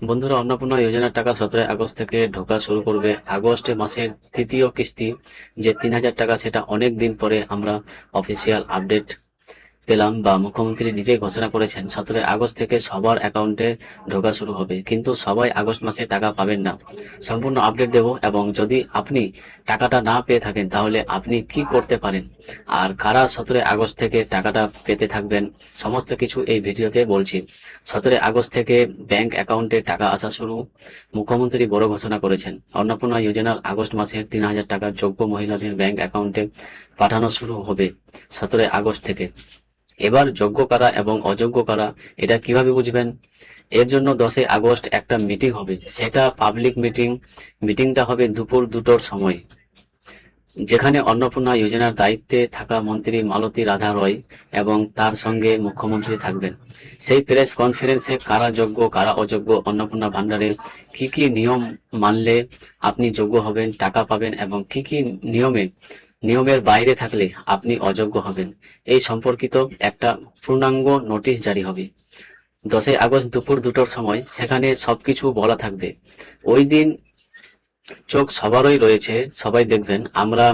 বন্ধুরা, অন্নপূর্ণা যোজনার টাকা 17 আগস্ট থেকে ঢোকা শুরু করবে। আগস্ট মাসের তৃতীয় কিস্তি যে 3,000 টাকা, সেটা অনেক দিন পরে আমরা অফিসিয়াল আপডেট পেলাম বা মুখ্যমন্ত্রী নিজেই ঘোষণা করেছেন 17 আগস্ট থেকে সবার অ্যাকাউন্টে ঢোকা শুরু হবে। কিন্তু সবাই আগস্ট মাসে টাকা পাবেন না। সম্পূর্ণ আপডেট দেব, এবং যদি আপনি টাকাটা না পেয়ে থাকেন তাহলে আপনি কি করতে পারেন, আর কারা 17 আগস্ট থেকে টাকাটা পেতে থাকবেন, সমস্ত কিছু এই ভিডিওতে বলছি। 17 আগস্ট থেকে ব্যাংক অ্যাকাউন্টে টাকা আসা শুরু। মুখ্যমন্ত্রী বড় ঘোষণা করেছেন, অন্নপূর্ণা যোজনার আগস্ট মাসের 3,000 টাকা যোগ্য মহিলাদের ব্যাংক অ্যাকাউন্টে পাঠানো শুরু হবে 17 আগস্ট থেকে। এবার যোগ্য কারা এবং অযোগ্য কারা, এটা কিভাবে বুঝবেন? এর জন্য 10 আগস্ট একটা মিটিং হবে, সেটা পাবলিক মিটিং। মিটিংটা হবে দুপুর 2টোর সময়, যেখানে অন্নপূর্ণা যোজনার দায়িত্বে থাকা মন্ত্রী মালতী রাধা রয় এবং তার সঙ্গে মুখ্যমন্ত্রী থাকবেন। সেই প্রেস কনফারেন্সে কারা যোগ্য কারা অযোগ্য, অন্নপূর্ণা ভান্ডারে কি কি নিয়ম মানলে আপনি যোগ্য হবেন, টাকা পাবেন, এবং কি কি নিয়মের বাইরে থাকলে আপনি অযোগ্য হবেন, এই সম্পর্কিত একটা পূর্ণাঙ্গ নোটিশ জারি হবে 10 আগস্ট দুপুর 2টোর সময়। সেখানে সবকিছু বলা থাকবে। ওই দিন চোখ সবারই রয়েছে, সবাই দেখবেন। আমরা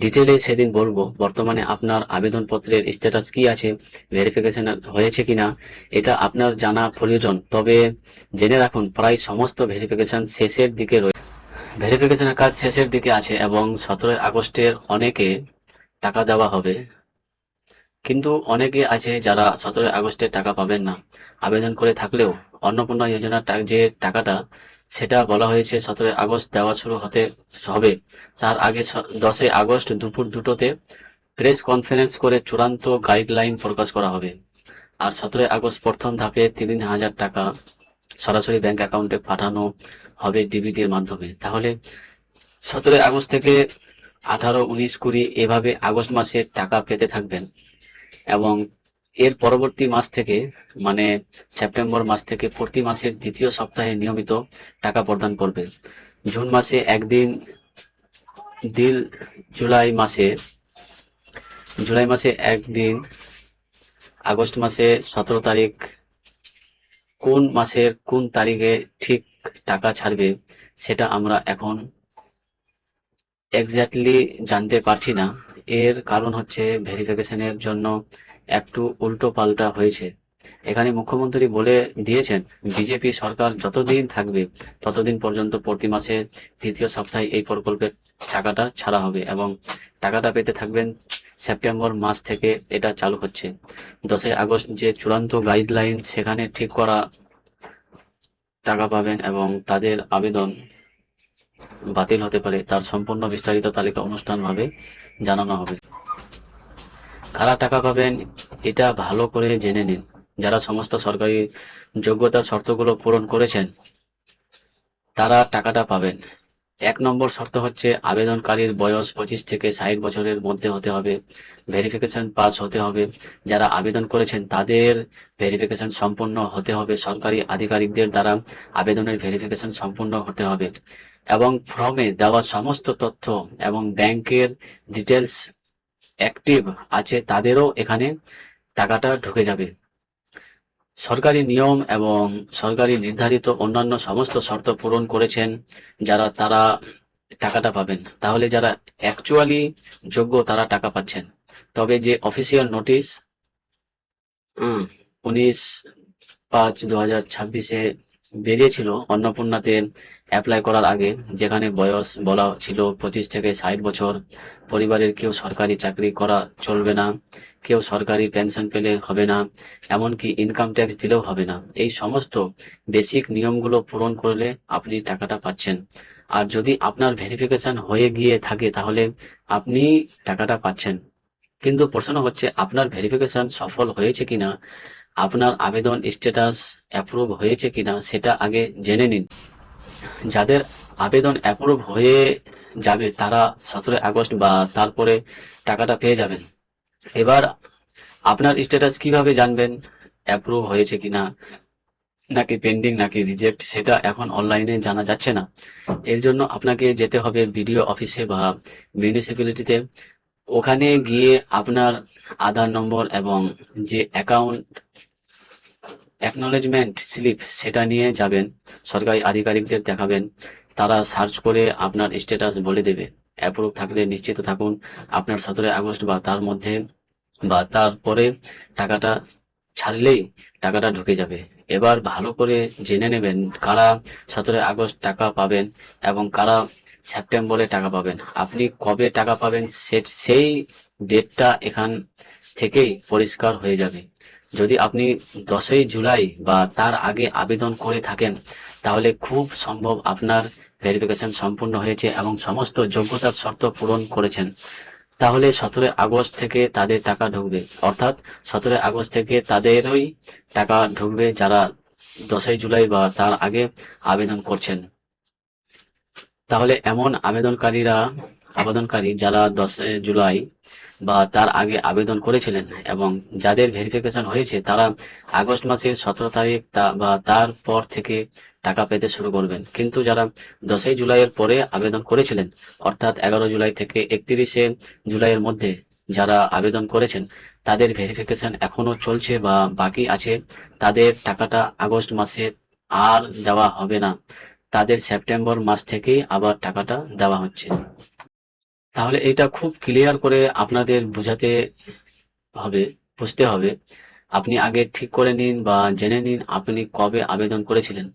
ডিটেলে সেদিন বলবো বর্তমানে আপনার আবেদনপত্রের স্ট্যাটাস কি আছে, ভেরিফিকেশন হয়েছে কিনা, এটা আপনার জানা প্রয়োজন। তবে জেনে রাখুন, প্রায় সমস্ত ভেরিফিকেশন শেষের দিকে রয়েছে। ভেরিফিকেশনের কাজ শেষের দিকে আছে, এবং 17 আগস্টের অনেকে টাকা দেওয়া হবে। কিন্তু অনেকে আছে যারা 17 আগস্টে টাকা পাবেন না, আবেদন করে থাকলেও। অন্নপূর্ণা যোজনার যে টাকাটা, সেটা বলা হয়েছে 17 আগস্ট দেওয়া শুরু হতে হবে। তার আগে 10 আগস্ট দুপুর 2টোতে প্রেস কনফারেন্স করে চূড়ান্ত গাইডলাইন প্রকাশ করা হবে। আর 17 আগস্ট প্রথম ধাপে 3,000 টাকা সরাসরি ব্যাংক অ্যাকাউন্টে পাঠানো হবে ডিবিটির মাধ্যমে। তাহলে 17 আগস্ট থেকে 18, 19, 20 এভাবে আগস্ট মাসে টাকা পেতে থাকবেন। এবং এর পরবর্তী মাস থেকে, মানে সেপ্টেম্বর মাস থেকে প্রতি মাসের দ্বিতীয় সপ্তাহে নিয়মিত টাকা প্রদান করবে। জুন মাসে একদিন দিল, জুলাই মাসে একদিন, আগস্ট মাসে 17 তারিখ। কোন মাসের কোন তারিখে ঠিক টাকা ছাড়বে সেটা আমরা এখন এক্স্যাক্টলি জানতে পারছি না। এর কারণ হচ্ছে ভেরিফিকেশনের জন্য একটু উল্টো পাল্টা হয়েছে। এখানে মুখ্যমন্ত্রী বলে দিয়েছেন, বিজেপি সরকার যতদিন থাকবে ততদিন পর্যন্ত প্রতি মাসে দ্বিতীয় সপ্তাহে এই প্রকল্পের টাকাটা ছাড়া হবে, এবং টাকাটা পেতে থাকবেন সেপ্টেম্বর মাস থেকে। এটা চালু হচ্ছে 10 আগস্ট যে চূড়ান্ত গাইডলাইন, সেখানে ঠিক করা টাকা পাবেন, এবং তাদের আবেদন বাতিল হতে পারে তার সম্পূর্ণ বিস্তারিত তালিকা অনুষ্ঠানভাবে জানানো হবে। কারা টাকা পাবেন এটা ভালো করে জেনে নিন। যারা সমস্ত সরকারি যোগ্যতার শর্তগুলো পূরণ করেছেন তারা টাকাটা পাবেন। 1 নম্বর শর্ত হচ্ছে আবেদনকারীর বয়স 25 থেকে 60 বছরের মধ্যে হতে হবে। ভেরিফিকেশন পাস হতে হবে। যারা আবেদন করেছেন তাদের ভেরিফিকেশন সম্পূর্ণ হতে হবে, সরকারি আধিকারিকদের দ্বারা আবেদনের ভেরিফিকেশন সম্পূর্ণ হতে হবে, এবং ফর্মে দেওয়া সমস্ত তথ্য এবং ব্যাংকের ডিটেলস অ্যাক্টিভ আছে, তাদেরও এখানে টাকাটা ঢুকে যাবে। সরকারি নিয়ম এবং সরকারি নির্ধারিত অন্যান্য সমস্ত শর্ত পূরণ করেছেন যারা, তারা টাকাটা পাবেন। তাহলে যারা অ্যাকচুয়ালি যোগ্য তারা টাকা পাচ্ছেন। তবে যে অফিসিয়াল নোটিশ 19/5/2026-এ বেরিয়েছিল অন্নপূর্ণাতে অ্যাপ্লাই করার আগে, যেখানে বয়স বলা ছিল 25 থেকে 60 বছর, পরিবারের কেউ সরকারি চাকরি করা চলবে না, কেউ সরকারি পেনশন পেলে হবে না, এমনকি ইনকাম ট্যাক্স দিলেও হবে না। এই সমস্ত বেসিক নিয়মগুলো পূরণ করলে আপনি টাকাটা পাচ্ছেন। আর যদি আপনার ভেরিফিকেশন হয়ে গিয়ে থাকে তাহলে আপনি টাকাটা পাচ্ছেন। কিন্তু প্রশ্ন হচ্ছে আপনার ভেরিফিকেশন সফল হয়েছে কিনা, আপনার আবেদন স্ট্যাটাস অ্যাপ্রুভ হয়েছে কিনা সেটা আগে জেনে নিন। যাদের আবেদন অ্যাপ্রুভ হয়ে যাবে তারা 17 আগস্ট বা তারপরে টাকাটা পেয়ে যাবেন। এবার আপনার স্ট্যাটাস কিভাবে জানবেন, অ্যাপ্রুভ হয়েছে কিনা, নাকি পেন্ডিং, নাকি রিজেক্ট, সেটা এখন অনলাইনে জানা যাচ্ছে না। এর জন্য আপনাকে যেতে হবে বিডিও অফিসে বা মিউনিসিপ্যালিটিতে। ওখানে গিয়ে আপনার আধার নম্বর এবং যে অ্যাকাউন্ট অ্যাকনলেজমেন্ট স্লিপ সেটা নিয়ে যাবেন, সরকারি আধিকারিকদের দেখাবেন, তারা সার্চ করে আপনার স্ট্যাটাস বলে দেবে। অ্যাপ্রুভ থাকলে নিশ্চিত থাকুন আপনার 17 আগস্ট বা তার মধ্যে বা তারপরে টাকাটা ছাড়লেই টাকাটা ঢুকে যাবে। এবার ভালো করে জেনে নেবেন কারা 17 আগস্ট টাকা পাবেন এবং কারা সেপ্টেম্বরে টাকা পাবেন। আপনি কবে টাকা পাবেন সেই ডেটটা এখান থেকেই পরিষ্কার হয়ে যাবে। যদি আপনি 10ই জুলাই বা তার আগে আবেদন করে থাকেন তাহলে খুব সম্ভব আপনার ভেরিফিকেশন সম্পূর্ণ হয়েছে এবং সমস্ত যোগ্যতার শর্ত পূরণ করেছেন। তাহলে 17 আগস্ট থেকে তাদের টাকা ঢুকবে, অর্থাৎ 17 আগস্ট থেকে তাদেরই টাকা ঢুকবে যারা 10ই জুলাই বা তার আগে আবেদন করছেন। তাহলে এমন আবেদনকারী যারা 10ই জুলাই বা তার আগে আবেদন করেছিলেন এবং যাদের ভেরিফিকেশন হয়েছে তারা আগস্ট মাসের 17 তারিখ বা তার পর থেকে টাকা পেতে শুরু করবেন। কিন্তু যারা 10ই জুলাইয়ের পরে আবেদন করেছিলেন, অর্থাৎ 11 জুলাই থেকে 31শে জুলাইয়ের মধ্যে যারা আবেদন করেছেন তাদের ভেরিফিকেশন এখনো চলছে বা বাকি আছে, তাদের টাকাটা আগস্ট মাসে আর দেওয়া হবে না, তাদের সেপ্টেম্বর মাস থেকেই আবার টাকাটা দেওয়া হচ্ছে। তাহলে এটা খুব ক্লিয়ার করে আপনাদের হবে, বুঝতে হবে। আপনি আগে ঠিক করে নিন বা জেনে নিন আপনি কবে আবেদন করেছিলেন।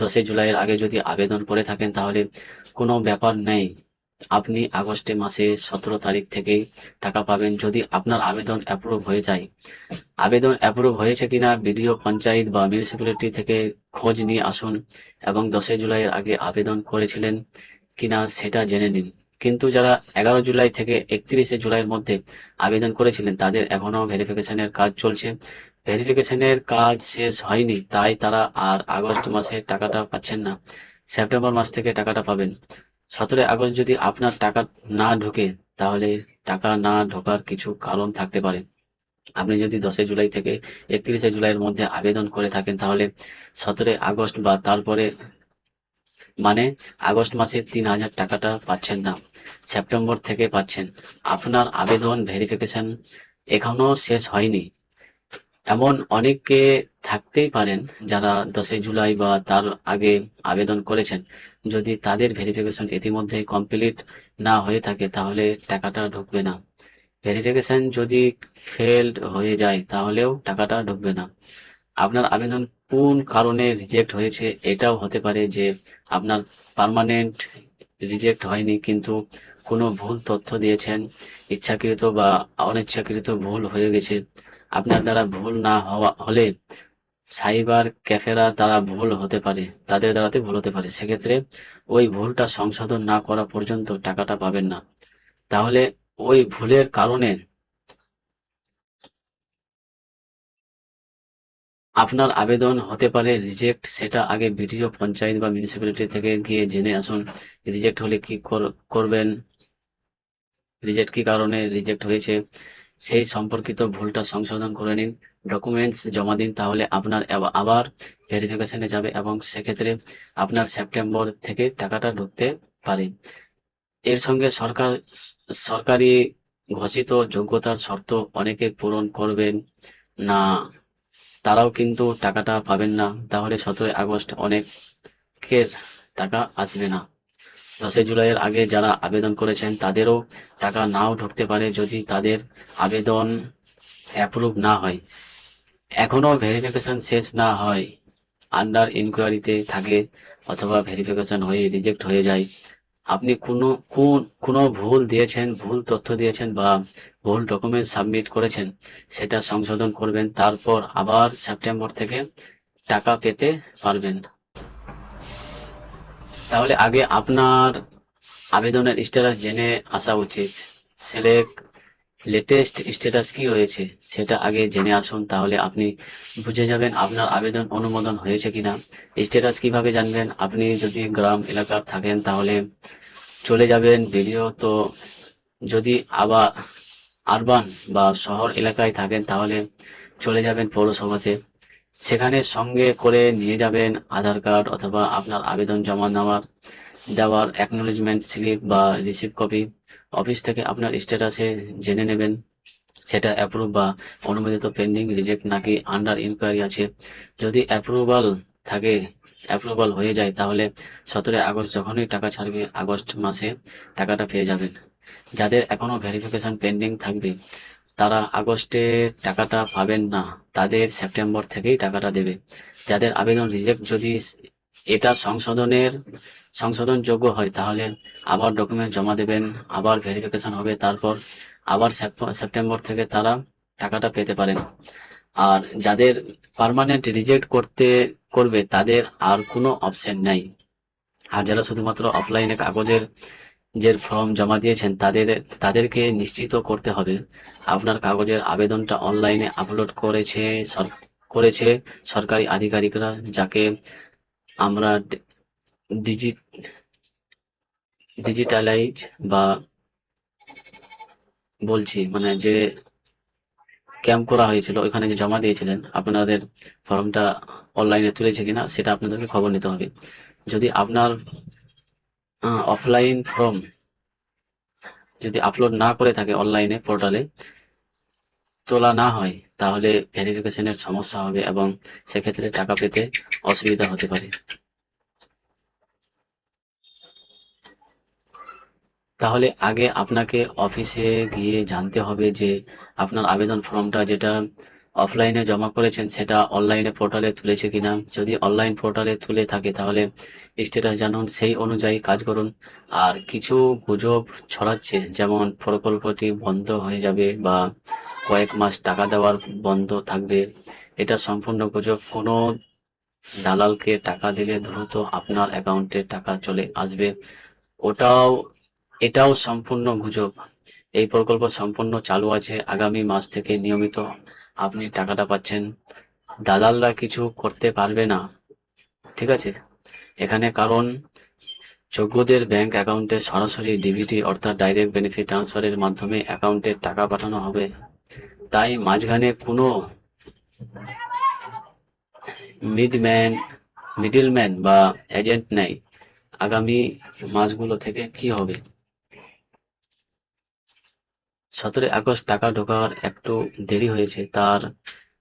10ই জুলাইয়ের আগে যদি আবেদন করে থাকেন তাহলে কোনো ব্যাপার নেই, আপনি আগস্টে মাসে 17 তারিখ থেকেই টাকা পাবেন যদি আপনার আবেদন অ্যাপ্রুভ হয়ে যায়। আবেদন অ্যাপ্রুভ হয়েছে কিনা বিডিও, পঞ্চায়েত বা মিউনিসিপ্যালিটি থেকে খোঁজ নিয়ে আসুন এবং 10ই জুলাইয়ের আগে আবেদন করেছিলেন কিনা সেটা জেনে নিন। কিন্তু যারা 11 জুলাই থেকে 31শে জুলাইয়ের মধ্যে আবেদন করেছিলেন তাদের এখনো ভেরিফিকেশনের কাজ চলছে। ভেরিফিকেশনের কাজ শেষ হয়নি, তাই তারা আর আগস্ট মাসে টাকাটা পাচ্ছেন না, সেপ্টেম্বর মাস থেকে টাকাটা পাবেন। 17 আগস্ট যদি আপনার টাকা না ঢোকে তাহলে টাকা না ঢোকার কিছু কারণ থাকতে পারে। আপনি যদি 10ই জুলাই থেকে 31শে জুলাইয়ের মধ্যে আবেদন করে থাকেন তাহলে 17 আগস্ট বা তারপরে মানে আগস্ট মাসের 3,000 টাকাটা পাচ্ছেন না, সেপ্টেম্বর থেকে পাচ্ছেন। আপনার আবেদন ভেরিফিকেশন এখনো শেষ হয়নি। এমন অনেকে থাকতেই পারেন যারা 10ই জুলাই বা তার আগে আবেদন করেছেন, যদি তাদের ভেরিফিকেশন ইতিমধ্যেই কমপ্লিট না হয়ে থাকে তাহলে টাকাটা ঢুকবে না। ভেরিফিকেশন যদি ফেলড হয়ে যায় তাহলেও টাকাটা ঢুকবে না। আপনার আবেদন কোন কারণে রিজেক্ট হয়েছে এটাও হতে পারে যে আপনার পার্মানেন্ট রিজেক্ট হয়নি, কিন্তু কোনো ভুল তথ্য দিয়েছেন, ইচ্ছাকৃত বা অনিচ্ছাকৃত ভুল হয়ে গেছে। আপনার দ্বারা ভুল না হলে সাইবার ক্যাফেরা দ্বারা ভুল হতে পারে, তাদের দ্বারাতে ভুল হতে পারে, সেক্ষেত্রে ওই ভুলটা সংশোধন না করা পর্যন্ত টাকাটা পাবেন না। তাহলে ওই ভুলের কারণে আপনার আবেদন হতে পারে রিজেক্ট, সেটা আগে বিডিও, পঞ্চায়েত বা মিউনিসিপ্যালিটি থেকে গিয়ে জেনে আসুন। রিজেক্ট হলে কি করবেন, রিজেক্ট কি কারণে রিজেক্ট হয়েছে সেই সম্পর্কিত ভুলটা সংশোধন করে নিন, ডকুমেন্টস জমা দিন, তাহলে আপনার আবার ভেরিফিকেশনে যাবে এবং সেক্ষেত্রে আপনার সেপ্টেম্বর থেকে টাকাটা ঢুকতে পারে। এর সঙ্গে সরকারি ঘোষিত যোগ্যতার শর্ত অনেকে পূরণ করবেন না, তারাও কিন্তু টাকাটা পাবেন না। তাহলে 17 আগস্ট অনেকের টাকা আসবে না। 10ই জুলাইয়ের আগে যারা আবেদন করেছেন তাদেরও টাকা নাও ঢুকতে পারে যদি তাদের আবেদন অ্যাপ্রুভ না হয়, এখনো ভেরিফিকেশন শেষ না হয়, আন্ডার ইনকোয়ারিতে থাকে অথবা ভেরিফিকেশন হয়ে রিজেক্ট হয়ে যায়। আপনি কোনো ভুল দিয়েছেন, ভুল তথ্য দিয়েছেন বা ভুল ডকুমেন্ট সাবমিট করেছেন, সেটা সংশোধন করবেন, তারপর আবার সেপ্টেম্বর থেকে টাকা পেতে পারবেন। তাহলে আগে আপনার আবেদনের স্ট্যাটাস জেনে আসা উচিত। সিলেক্ট লেটেস্ট স্ট্যাটাস কি রয়েছে সেটা আগে জেনে আসুন, তাহলে আপনি বুঝে যাবেন আপনার আবেদন অনুমোদন হয়েছে কিনা। স্ট্যাটাস কিভাবে জানবেন, আপনি যদি গ্রাম এলাকার থাকেন তাহলে চলে যাবেন ভিডিও, তো যদি আবার আরবান বা শহর এলাকায় থাকেন তাহলে চলে যাবেন পৌরসভাতে, সেখানে সঙ্গে করে নিয়ে যাবেন আধার কার্ড অথবা আপনার আবেদন জমা দেওয়ার অ্যাকনোলেজমেন্ট স্লিপ বা রিসিভ কপি। অফিস থেকে আপনার স্ট্যাটাসে জেনে নেবেন সেটা অ্যাপ্রুভ বা অনুমোদিত, পেন্ডিং, রিজেক্ট নাকি আন্ডার ইনকোয়ারি আছে। যদি অ্যাপ্রুভাল হয়ে যায় তাহলে 17 আগস্ট যখনই টাকা ছাড়বে আগস্ট মাসে টাকাটা পেয়ে যাবেন। যাদের এখনো ভেরিফিকেশন পেন্ডিং থাকবে তারা আগস্টে টাকাটা পাবেন না, তাদের সেপ্টেম্বর থেকেই টাকাটা দেবে। যাদের আবেদন রিজেক্ট, যদি এটা সংশোধনযোগ্য হয় তাহলে আবার ডকুমেন্ট জমা দেবেন, আবার ভেরিফিকেশন হবে, তারপর আবার সেপ্টেম্বর থেকে তারা টাকাটা পেতে পারেন। আর যাদের পার্মানেন্ট রিজেক্ট করবে তাদের আর কোনো অপশন নাই। আর যারা শুধুমাত্র অফলাইনে কাগজের যে ফর্ম জমা দিয়েছেন তাদেরকে নিশ্চিত করতে হবে আপনার কাগজের আবেদনটা অনলাইনে আপলোড করেছে সরকারি আধিকারিকরা, যাকে আমরা ডিজিটালাইজ বা বলছি, মানে যে ক্যাম্প করা হয়েছিল ওইখানে যে জমা দিয়েছিলেন আপনাদের ফর্মটা অনলাইনে তুলেছে কিনা সেটা আপনাদেরকে খবর নিতে হবে। যদি আপনার অফলাইন ফর্ম যদি আপলোড না করে থাকে অনলাইনে পোর্টালে, তোলা না হয়, তাহলে ভেরিফিকেশনের সমস্যা হবে এবং সেক্ষেত্রে টাকা পেতে অসুবিধা হতে পারে। তাহলে আগে আপনাকে অফিসে গিয়ে জানতে হবে যে আপনার আবেদন ফর্মটা যেটা অফলাইনে জমা করেছেন সেটা অনলাইনে পোর্টালে তুলেছে কিনা। যদি অনলাইন পোর্টালে তুলে থাকে তাহলে স্ট্যাটাস জানুন, সেই অনুযায়ী কাজ করুন। আর কিছু গুজব ছড়াচ্ছে, যেমন প্রকল্পটি বন্ধ হয়ে যাবে বা কয়েক মাস টাকা দেওয়ার বন্ধ থাকবে, এটা সম্পূর্ণ গুজব। কোনো দালালকে টাকা দিলে দ্রুত আপনার অ্যাকাউন্টে টাকা চলে আসবে, ওটাও এটাও সম্পূর্ণ গুজব। এই প্রকল্প সম্পূর্ণ চালু আছে, আগামী মাস থেকে নিয়মিত আপনি টাকাটা পাচ্ছেন। দালালরা কিছু করতে পারবে না, ঠিক আছে এখানে, কারণ যোগ্যদের ব্যাংক অ্যাকাউন্টে সরাসরি ডিবিটি অর্থাৎ ডাইরেক্ট বেনিফিট ট্রান্সফারের মাধ্যমে অ্যাকাউন্টে টাকা পাঠানো হবে। তাই মাঝখানে কোনো মিডম্যান মিডলম্যান বা এজেন্ট নেই। আগামী মাসগুলো থেকে কি হবে? 17 আগস্ট টাকা ঢোকার একটু দেরি হয়েছে, তার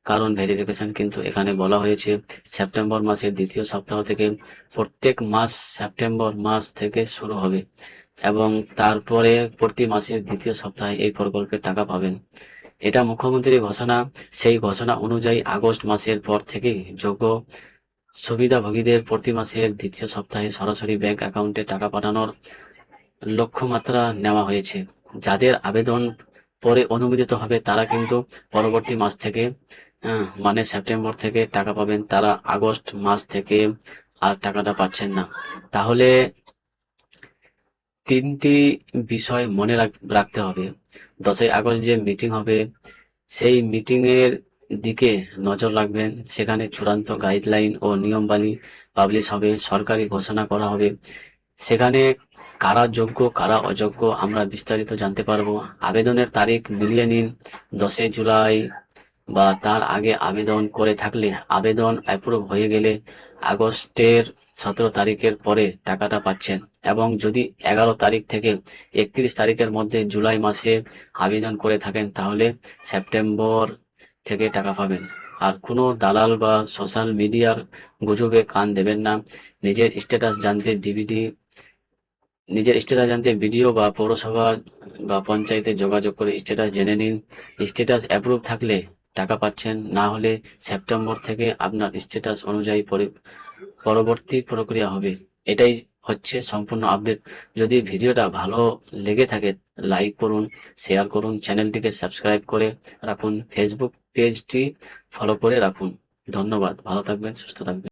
কারণ ভেরিফিকেশন কিন্তু এখানে বলা হয়েছে সেপ্টেম্বর মাসের দ্বিতীয় সপ্তাহ থেকে। প্রত্যেক মাস সেপ্টেম্বর মাস থেকে শুরু হবে এবং তারপরে প্রতি মাসের দ্বিতীয় সপ্তাহে এই প্রকল্পের টাকা পাবেন। এটা মুখ্যমন্ত্রীর ঘোষণা। সেই ঘোষণা অনুযায়ী আগস্ট মাসের পর থেকেই যোগ্য সুবিধাভোগীদের প্রতি মাসের দ্বিতীয় সপ্তাহে সরাসরি ব্যাংক অ্যাকাউন্টে টাকা পাঠানোর লক্ষ্যমাত্রা নেওয়া হয়েছে। যাদের আবেদন পরে অনুমোদিত হবে তারা কিন্তু পরবর্তী মাস থেকে, মানে সেপ্টেম্বর থেকে টাকা পাবেন, তারা আগস্ট মাস থেকে আর টাকাটা পাচ্ছেন না। তাহলে তিনটি বিষয় মনে রাখতে হবে। 10ই আগস্ট যে মিটিং হবে সেই মিটিংয়ের দিকে নজর রাখবেন, সেখানে চূড়ান্ত গাইডলাইন ও নিয়মাবলী পাবলিশ হবে, সরকারি ঘোষণা করা হবে। সেখানে কারা যোগ্য কারা অযোগ্য আমরা বিস্তারিত জানতে পারবো। আবেদনের তারিখ মিলিয়ে নিন, 10 জুলাই বা তার আগে আবেদন করে থাকলে আবেদন অ্যাপ্রুভ হয়ে গেলে আগস্টের 17 তারিখের পরে টাকাটা পাচ্ছেন, এবং যদি 11 তারিখ থেকে 31 তারিখের মধ্যে জুলাই মাসে আবেদন করে থাকেন তাহলে সেপ্টেম্বর থেকে টাকা পাবেন। আর কোনো দালাল বা সোশ্যাল মিডিয়ার গুজবে কান দেবেন না। নিজের স্ট্যাটাস জানতে বিডিও বা পৌরসভা বা পঞ্চায়েতে যোগাযোগ করে স্ট্যাটাস জেনে নিন। স্ট্যাটাস অ্যাপ্রুভ থাকলে টাকা পাচ্ছেন, না হলে সেপ্টেম্বর থেকে আপনার স্ট্যাটাস অনুযায়ী পরবর্তী প্রক্রিয়া হবে। এটাই হচ্ছে সম্পূর্ণ আপডেট। যদি ভিডিওটা ভালো লেগে থাকে লাইক করুন, শেয়ার করুন, চ্যানেলটিকে সাবস্ক্রাইব করে রাখুন, ফেসবুক পেজটি ফলো করে রাখুন। ধন্যবাদ, ভালো থাকবেন, সুস্থ থাকবেন।